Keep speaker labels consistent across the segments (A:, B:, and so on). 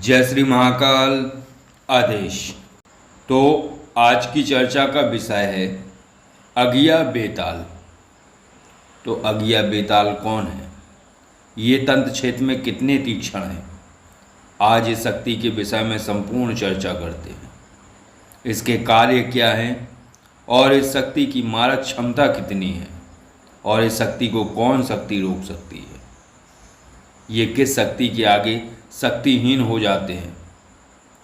A: जय श्री महाकाल आदेश। तो आज की चर्चा का विषय है अगिया बेताल। तो अगिया बेताल कौन है, ये तंत्र क्षेत्र में कितने तीक्ष्ण हैं, आज इस शक्ति के विषय में संपूर्ण चर्चा करते हैं। इसके कार्य क्या हैं और इस शक्ति की मारक क्षमता कितनी है और इस शक्ति को कौन शक्ति रोक सकती है, ये किस शक्ति के आगे शक्तिहीन हो जाते हैं।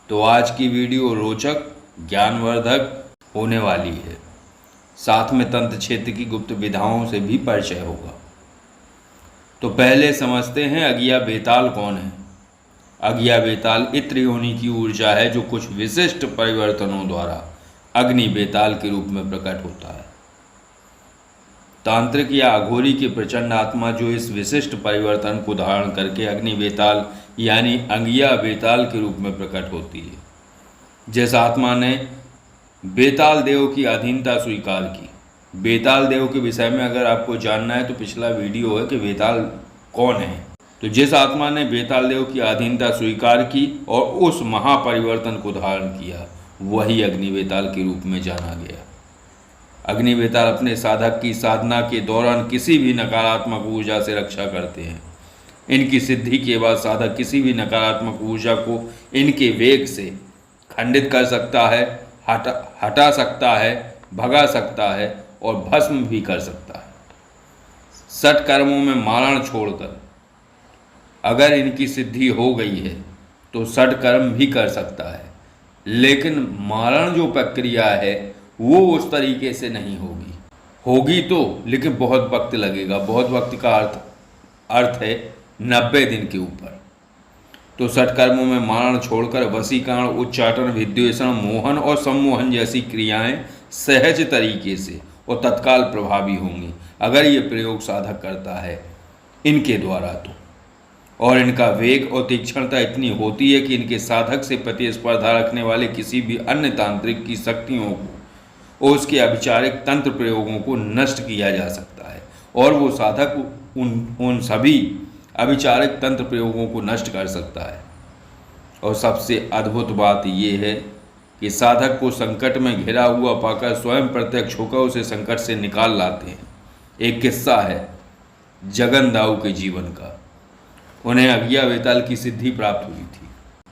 A: तो आज की वीडियो रोचक ज्ञानवर्धक होने वाली है, साथ में तंत्र क्षेत्र की गुप्त विधाओं से भी परिचय होगा। तो पहले समझते हैं अगिया बेताल कौन है। अगिया बेताल इत्र योनि की ऊर्जा है जो कुछ विशिष्ट परिवर्तनों द्वारा अग्नि बेताल के रूप में प्रकट होता है। तांत्रिक या अघोरी की प्रचंड आत्मा जो इस विशिष्ट परिवर्तन को धारण करके अग्नि बेताल यानी अगिया बेताल के रूप में प्रकट होती है। जिस आत्मा ने बेताल देव की अधीनता स्वीकार की। बेताल देव के विषय में अगर आपको जानना है तो पिछला वीडियो है कि बेताल कौन है। तो जिस आत्मा ने बेताल देव की अधीनता स्वीकार की और उस महापरिवर्तन को धारण किया, वही अग्नि बेताल के रूप में जाना गया। अग्नि बेताल अपने साधक की साधना के दौरान किसी भी नकारात्मक ऊर्जा से रक्षा करते हैं। इनकी सिद्धि के बाद साधक किसी भी नकारात्मक ऊर्जा को इनके वेग से खंडित कर सकता है, हटा सकता है, भगा सकता है और भस्म भी कर सकता है। सठ कर्मों में मारण छोड़कर अगर इनकी सिद्धि हो गई है तो सठ कर्म भी कर सकता है, लेकिन मारण जो प्रक्रिया है वो उस तरीके से नहीं होगी तो, लेकिन बहुत वक्त लगेगा। बहुत वक्त का अर्थ है 90 दिन के ऊपर। तो सठ कर्मों में मारण छोड़कर वशीकरण, उच्चाटन, विद्वेषण, मोहन और सम्मोहन जैसी क्रियाएं सहज तरीके से और तत्काल प्रभावी होंगी अगर ये प्रयोग साधक करता है इनके द्वारा तो। और इनका वेग और तीक्ष्णता इतनी होती है कि इनके साधक से प्रतिस्पर्धा रखने वाले किसी भी अन्य तांत्रिक की शक्तियों को और उसके अभिचारिक तंत्र प्रयोगों को नष्ट किया जा सकता है और वो साधक उन सभी अभिचारिक तंत्र प्रयोगों को नष्ट कर सकता है। और सबसे अद्भुत बात ये है कि साधक को संकट में घिरा हुआ पाकर स्वयं प्रत्यक्ष होकर उसे संकट से निकाल लाते हैं। एक किस्सा है जगन दाऊ के जीवन का। उन्हें अगिया बेताल की सिद्धि प्राप्त हुई थी।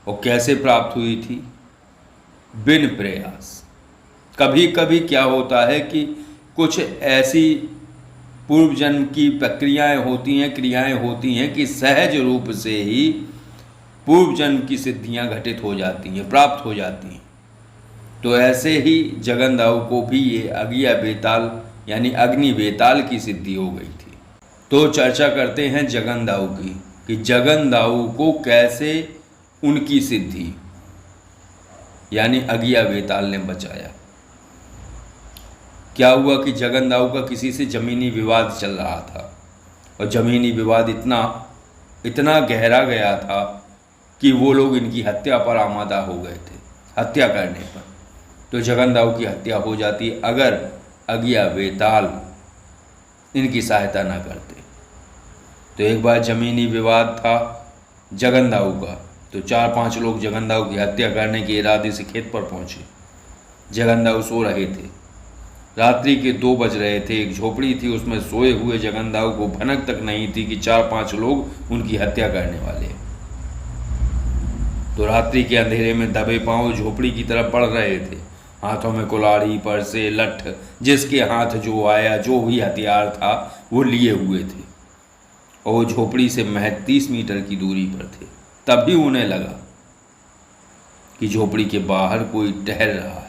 A: और कैसे प्राप्त हुई थी? बिन प्रयास। कभी कभी क्या होता है कि कुछ ऐसी पूर्व जन्म की प्रक्रियाएं होती हैं, क्रियाएं होती हैं कि सहज रूप से ही पूर्व जन्म की सिद्धियां घटित हो जाती हैं, प्राप्त हो जाती हैं। तो ऐसे ही जगन दाऊ को भी ये अगिया बेताल यानी अग्नि बेताल की सिद्धि हो गई थी। तो चर्चा करते हैं जगन दाऊ की कि जगन दाऊ को कैसे उनकी सिद्धि यानी अगिया बेताल ने बचाया। क्या हुआ कि जगन दाऊ का किसी से ज़मीनी विवाद चल रहा था और ज़मीनी विवाद इतना गहरा गया था कि वो लोग इनकी हत्या पर आमादा हो गए थे। हत्या करने पर तो जगन दाऊ की हत्या हो जाती अगर अगिया बेताल इनकी सहायता न करते। तो एक बार ज़मीनी विवाद था जगन दाऊ का, तो 4-5 लोग जगन दाऊ की हत्या करने के इरादे से खेत पर पहुँचे। जगन दाऊ सो रहे थे, रात्रि के 2 बज रहे थे। एक झोपड़ी थी, उसमें सोए हुए जगन दाऊ को भनक तक नहीं थी कि 4-5 लोग उनकी हत्या करने वाले। तो रात्रि के अंधेरे में दबे पांव झोपड़ी की तरफ बढ़ रहे थे। हाथों में कुल्हाड़ी, परसे, लठ, जिसके हाथ जो आया, जो भी हथियार था वो लिए हुए थे और वो झोपड़ी से महज 30 मीटर की दूरी पर थे। तभी उन्हें लगा कि झोपड़ी के बाहर कोई टहल रहा है।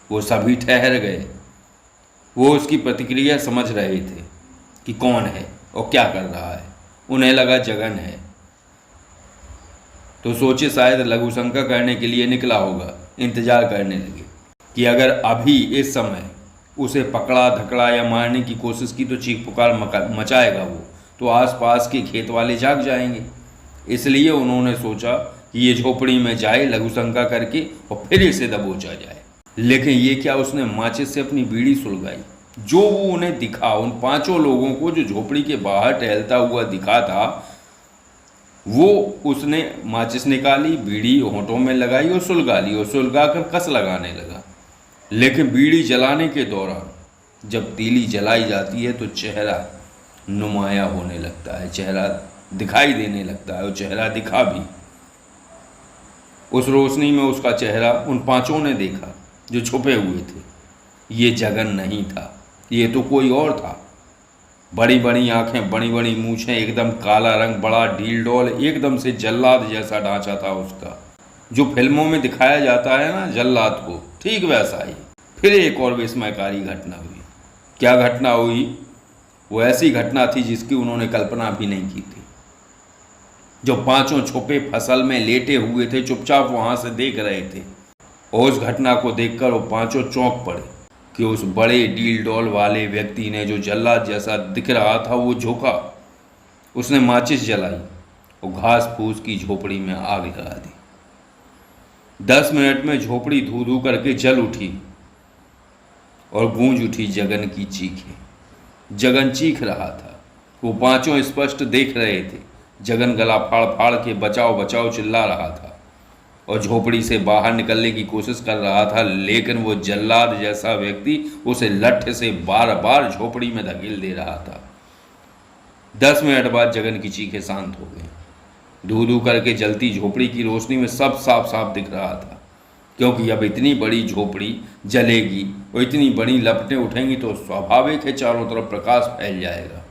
A: वो सभी ठहर गए। वो उसकी प्रतिक्रिया समझ रहे थे कि कौन है और क्या कर रहा है। उन्हें लगा जगन है, तो सोचे शायद लघु शंका करने के लिए निकला होगा। इंतजार करने लगे कि अगर अभी इस समय उसे पकड़ा धकड़ा या मारने की कोशिश की तो चीख पुकार मचाएगा वो, तो आसपास के खेत वाले जाग जाएंगे। इसलिए उन्होंने सोचा कि ये झोपड़ी में जाए लघु शंका करके और फिर इसे दबोचा जाए। लेकिन ये क्या, उसने माचिस से अपनी बीड़ी सुलगाई। जो वो उन्हें दिखा, उन 5 लोगों को जो झोपड़ी के बाहर टहलता हुआ दिखा था, वो उसने माचिस निकाली, बीड़ी होंठों में लगाई और सुलगा ली और सुलगा कर कस लगाने लगा। लेकिन बीड़ी जलाने के दौरान जब तीली जलाई जाती है तो चेहरा नुमाया होने लगता है, चेहरा दिखाई देने लगता है और चेहरा दिखा भी। उस रोशनी में उसका चेहरा उन पांचों ने देखा जो छुपे हुए थे। ये जगन नहीं था, ये तो कोई और था। बड़ी बड़ी आंखें, बड़ी बड़ी मूछें, एकदम काला रंग, बड़ा ढील डोल, एकदम से जल्लाद जैसा ढांचा था उसका। जो फिल्मों में दिखाया जाता है ना जल्लाद को, ठीक वैसा ही। फिर एक और विस्मयकारी घटना हुई। क्या घटना हुई? वो ऐसी घटना थी जिसकी उन्होंने कल्पना भी नहीं की थी। जो पांचों छुपे फसल में लेटे हुए थे, चुपचाप वहां से देख रहे थे। और उस घटना को देखकर वो पांचों चौंक पड़े कि उस बड़े डील डॉल वाले व्यक्ति ने, जो जल्लाद जैसा दिख रहा था, वो झुका, उसने माचिस जलाई और घास फूस की झोपड़ी में आग लगा दी। 10 मिनट में झोपड़ी धू धू करके जल उठी और गूंज उठी जगन की चीखें। जगन चीख रहा था, वो पांचों स्पष्ट देख रहे थे। जगन गला फाड़ फाड़ के बचाओ बचाओ चिल्ला रहा था और झोपड़ी से बाहर निकलने की कोशिश कर रहा था, लेकिन वो जल्लाद जैसा व्यक्ति उसे लठ से बार बार झोपड़ी में धकेल दे रहा था। 10 मिनट बाद जगन की चीखें शांत हो गई। धू धू करके जलती झोपड़ी की रोशनी में सब साफ साफ दिख रहा था, क्योंकि अब इतनी बड़ी झोपड़ी जलेगी और इतनी बड़ी लपटें उठेंगी तो स्वाभाविक है चारों तरफ प्रकाश फैल जाएगा।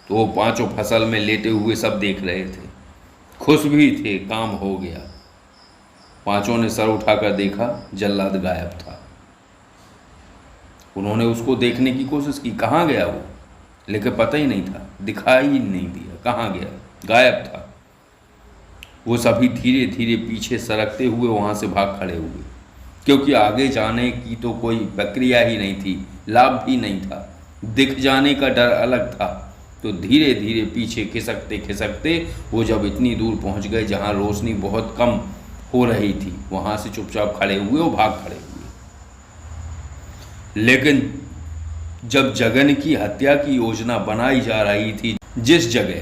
A: तो वो पांचों फसल में लेटे हुए सब देख रहे थे, खुश भी थे, काम हो गया। पांचों ने सर उठाकर देखा, जल्लाद गायब था। उन्होंने उसको देखने की कोशिश की, कहाँ गया वो, लेकिन पता ही नहीं था, दिखाई ही नहीं दिया, कहाँ गया, गायब था। वो सभी धीरे धीरे पीछे सरकते हुए वहां से भाग खड़े हुए, क्योंकि आगे जाने की तो कोई प्रक्रिया ही नहीं थी, लाभ भी नहीं था, दिख जाने का डर अलग था। तो धीरे धीरे पीछे खिसकते खिसकते वो जब इतनी दूर पहुंच गए जहां रोशनी बहुत कम हो रही थी, वहां से चुपचाप खड़े हुए और भाग खड़े हुए। लेकिन जब जगन की हत्या की योजना बनाई जा रही थी जिस जगह,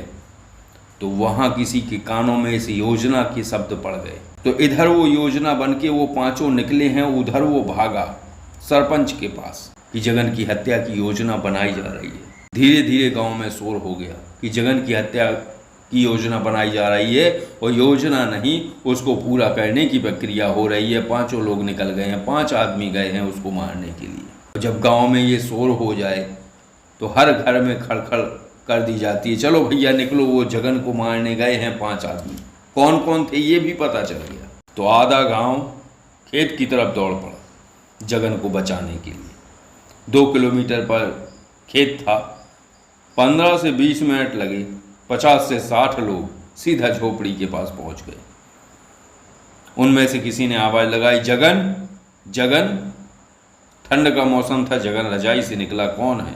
A: तो वहां किसी के कानों में इस योजना के शब्द पड़ गए। तो इधर वो योजना बन के वो पांचों निकले हैं, उधर वो भागा सरपंच के पास कि जगन की हत्या की योजना बनाई जा रही है। धीरे धीरे गांव में शोर हो गया कि जगन की हत्या की योजना बनाई जा रही है और योजना नहीं, उसको पूरा करने की प्रक्रिया हो रही है। पांचों लोग निकल गए हैं, 5 आदमी गए हैं उसको मारने के लिए। जब गांव में ये शोर हो जाए तो हर घर में खड़खड़ कर दी जाती है, चलो भैया निकलो, वो जगन को मारने गए हैं 5 आदमी। कौन कौन थे ये भी पता चल गया। तो आधा गाँव खेत की तरफ दौड़ पड़ा जगन को बचाने के लिए। 2 किलोमीटर पर खेत था। 15 से 20 मिनट लगे। 50 से 60 लोग सीधा झोपड़ी के पास पहुंच गए। उनमें से किसी ने आवाज लगाई, जगन जगन। ठंड का मौसम था, जगन रजाई से निकला, कौन है?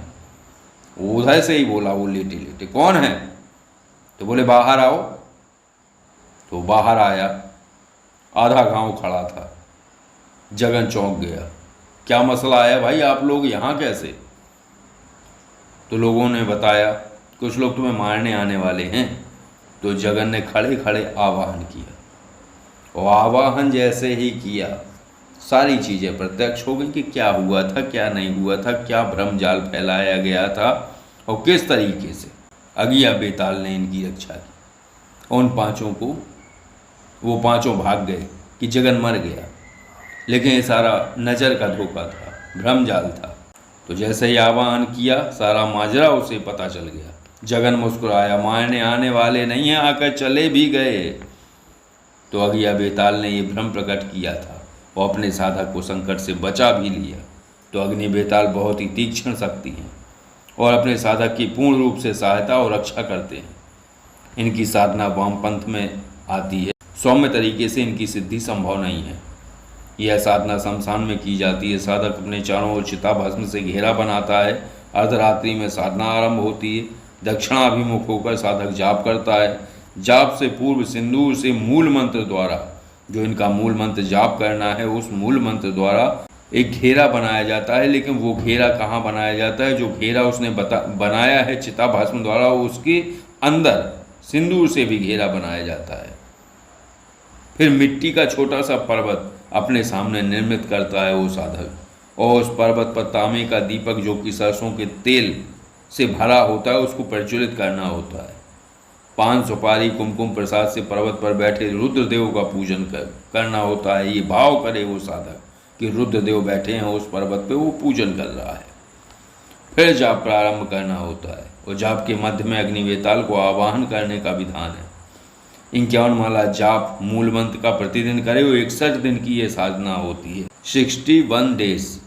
A: उधर से ही बोला वो लेटे लेटे, कौन है? तो बोले बाहर आओ। तो बाहर आया, आधा गांव खड़ा था। जगन चौंक गया, क्या मसला है भाई, आप लोग यहाँ कैसे? तो लोगों ने बताया कुछ लोग तुम्हें मारने आने वाले हैं। तो जगन ने खड़े खड़े आवाहन किया और आवाहन जैसे ही किया सारी चीज़ें प्रत्यक्ष हो गई कि क्या हुआ था, क्या नहीं हुआ था, क्या भ्रम जाल फैलाया गया था और किस तरीके से अगिया बेताल ने इनकी रक्षा की। उन पांचों को, वो पांचों भाग गए कि जगन मर गया, लेकिन ये सारा नज़र का धोखा था, भ्रम जाल था। तो जैसे ही आह्वान किया सारा माजरा उसे पता चल गया। जगन मुस्कुराया, मारने आने वाले नहीं हैं, आकर चले भी गए। तो अगिया बेताल ने ये भ्रम प्रकट किया था और अपने साधक को संकट से बचा भी लिया। तो अग्नि बेताल बहुत ही तीक्ष्ण शक्ति हैं और अपने साधक की पूर्ण रूप से सहायता और रक्षा करते हैं। इनकी साधना वामपंथ में आती है, सौम्य तरीके से इनकी सिद्धि संभव नहीं है। यह साधना शमशान में की जाती है। साधक अपने चारों ओर चिता भस्म से घेरा बनाता है। अर्धरात्रि में साधना आरंभ होती है। दक्षिणाभिमुख होकर साधक जाप करता है। जाप से पूर्व सिंदूर से मूल मंत्र द्वारा, जो इनका मूल मंत्र जाप करना है, उस मूल मंत्र द्वारा एक घेरा बनाया जाता है। लेकिन वो घेरा कहाँ बनाया जाता है? जो घेरा उसने बनाया है चिता भस्म द्वारा, उसके अंदर सिंदूर से भी घेरा बनाया जाता है। फिर मिट्टी का छोटा सा पर्वत अपने सामने निर्मित करता है वो साधक, और उस पर्वत पर तांबे का दीपक जो कि सरसों के तेल से भरा होता है उसको प्रज्वलित करना होता है। पान सुपारी कुमकुम प्रसाद से पर्वत पर बैठे रुद्रदेव का पूजन करना होता है। ये भाव करे वो साधक कि रुद्रदेव बैठे हैं उस पर्वत पे, वो पूजन कर रहा है। फिर जाप प्रारंभ करना होता है और जाप के मध्य में अग्निवेताल को आवाहन करने का विधान है। 51 माला जाप मूल मंत्र का प्रतिदिन करे। वो 61 दिन की ये साधना होती है, 61 डेज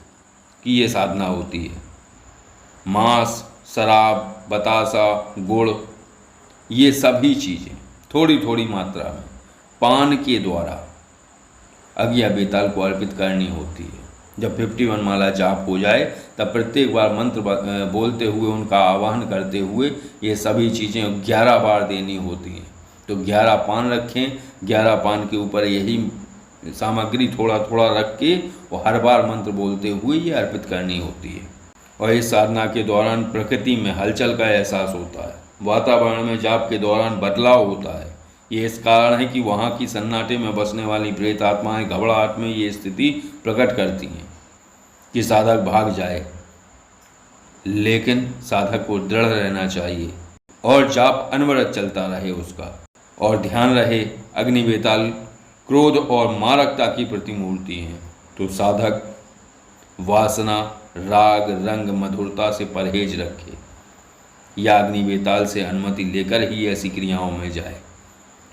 A: की ये साधना होती है। मांस, शराब, बतासा, गुड़, ये सभी चीज़ें थोड़ी थोड़ी मात्रा में पान के द्वारा अज्ञा बेताल को अर्पित करनी होती है। जब 51 माला जाप हो जाए तब प्रत्येक बार मंत्र बोलते हुए, उनका आवाहन करते हुए ये सभी चीज़ें 11 बार देनी होती हैं। तो 11 पान रखें, 11 पान के ऊपर यही सामग्री थोड़ा थोड़ा रख के और हर बार मंत्र बोलते हुए ये अर्पित करनी होती है। और इस साधना के दौरान प्रकृति में हलचल का एहसास होता है, वातावरण में जाप के दौरान बदलाव होता है। ये इस कारण है कि वहाँ की सन्नाटे में बसने वाली प्रेत आत्माएं घबराहट में ये स्थिति प्रकट करती हैं कि साधक भाग जाए, लेकिन साधक को दृढ़ रहना चाहिए और जाप अनवरत चलता रहे उसका। और ध्यान रहे अग्निवेताल क्रोध और मारकता की प्रतिमूर्ति हैं, तो साधक वासना, राग, रंग, मधुरता से परहेज रखे या अग्निवेताल से अनुमति लेकर ही ऐसी क्रियाओं में जाए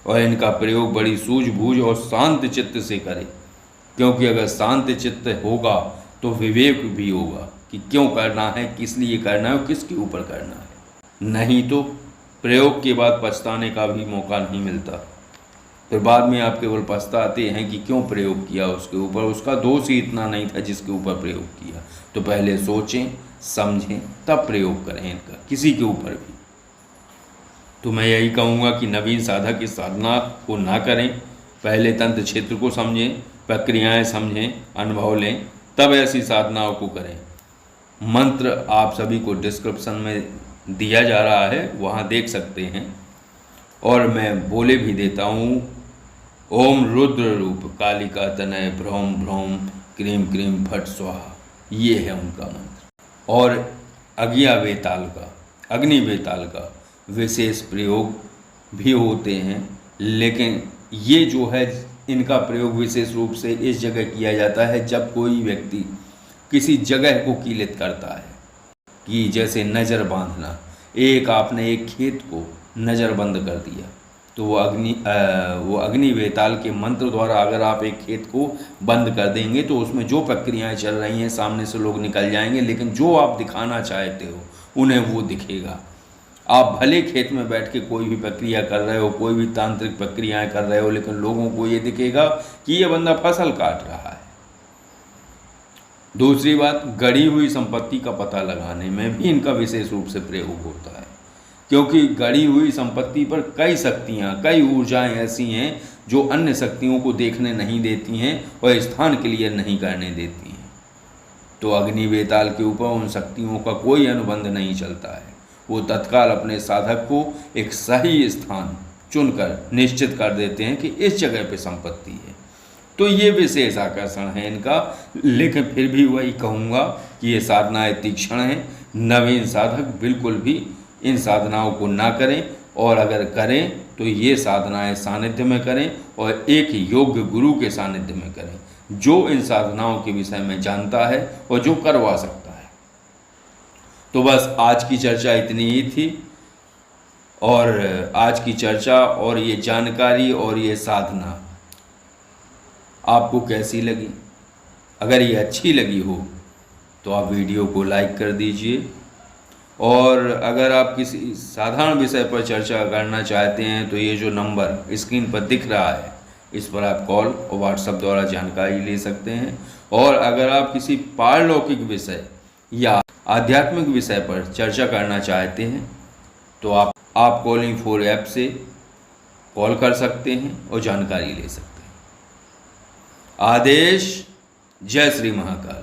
A: और इनका प्रयोग बड़ी सूझबूझ और शांत चित्त से करे, क्योंकि अगर शांत चित्त होगा तो विवेक भी होगा कि क्यों करना है, किस लिए करना है और किसके ऊपर करना है। नहीं तो प्रयोग के बाद पछताने का भी मौका नहीं मिलता। फिर बाद में आप केवल पछताते हैं कि क्यों प्रयोग किया उसके ऊपर, उसका दोष ही इतना नहीं था जिसके ऊपर प्रयोग किया। तो पहले सोचें, समझें, तब प्रयोग करें इनका, किसी के ऊपर भी। तो मैं यही कहूँगा कि नवीन साधक इस साधना को ना करें, पहले तंत्र क्षेत्र को समझें, प्रक्रियाएं समझें, अनुभव लें, तब ऐसी साधनाओं को करें। मंत्र आप सभी को डिस्क्रिप्शन में दिया जा रहा है, वहाँ देख सकते हैं, और मैं बोले भी देता हूँ। ओम रुद्र रूप कालिका तनय भ्रौम भ्रौम क्रीम क्रीम फट स्वाहा, ये है उनका मंत्र। और अज्ञा वेताल का, अग्नि वेताल का विशेष प्रयोग भी होते हैं, लेकिन ये जो है इनका प्रयोग विशेष रूप से इस जगह किया जाता है जब कोई व्यक्ति किसी जगह को कीलित करता है, कि जैसे नज़र बांधना। आपने एक खेत को नज़रबंद कर दिया, तो वो अग्नि वेताल के मंत्र द्वारा अगर आप एक खेत को बंद कर देंगे तो उसमें जो प्रक्रियाएं चल रही हैं सामने से लोग निकल जाएंगे, लेकिन जो आप दिखाना चाहते हो उन्हें वो दिखेगा। आप भले खेत में बैठ के कोई भी प्रक्रिया कर रहे हो, कोई भी तांत्रिक प्रक्रियाएं कर रहे हो, लेकिन लोगों को ये दिखेगा कि ये बंदा फसल काट रहा है। दूसरी बात, गड़ी हुई संपत्ति का पता लगाने में भी इनका विशेष रूप से प्रयोग होता है, क्योंकि गड़ी हुई संपत्ति पर कई शक्तियाँ, कई ऊर्जाएं ऐसी हैं जो अन्य शक्तियों को देखने नहीं देती हैं और स्थान क्लियर नहीं करने देती हैं। तो अग्नि वेताल के ऊपर उन शक्तियों का कोई अनुबंध नहीं चलता है। वो तत्काल अपने साधक को एक सही स्थान चुनकर निश्चित कर देते हैं कि इस जगह पे संपत्ति है। तो ये विशेष आकर्षण है इनका, लेकिन फिर भी वही कहूँगा कि ये साधनाएं तीक्ष्ण हैं। नवीन साधक बिल्कुल भी इन साधनाओं को ना करें, और अगर करें तो ये साधनाएं सानिध्य में करें और एक योग्य गुरु के सानिध्य में करें, जो इन साधनाओं के विषय में जानता है और जो करवा सकता है। तो बस आज की चर्चा इतनी ही थी, और आज की चर्चा और ये जानकारी और ये साधना आपको कैसी लगी? अगर ये अच्छी लगी हो तो आप वीडियो को लाइक कर दीजिए, और अगर आप किसी साधारण विषय पर चर्चा करना चाहते हैं तो ये जो नंबर स्क्रीन पर दिख रहा है इस पर आप कॉल और व्हाट्सएप द्वारा जानकारी ले सकते हैं। और अगर आप किसी पारलौकिक विषय या आध्यात्मिक विषय पर चर्चा करना चाहते हैं तो आप कॉलिंग 4 ऐप से कॉल कर सकते हैं और जानकारी ले सकते हैं। आदेश। जय श्री महाकाल।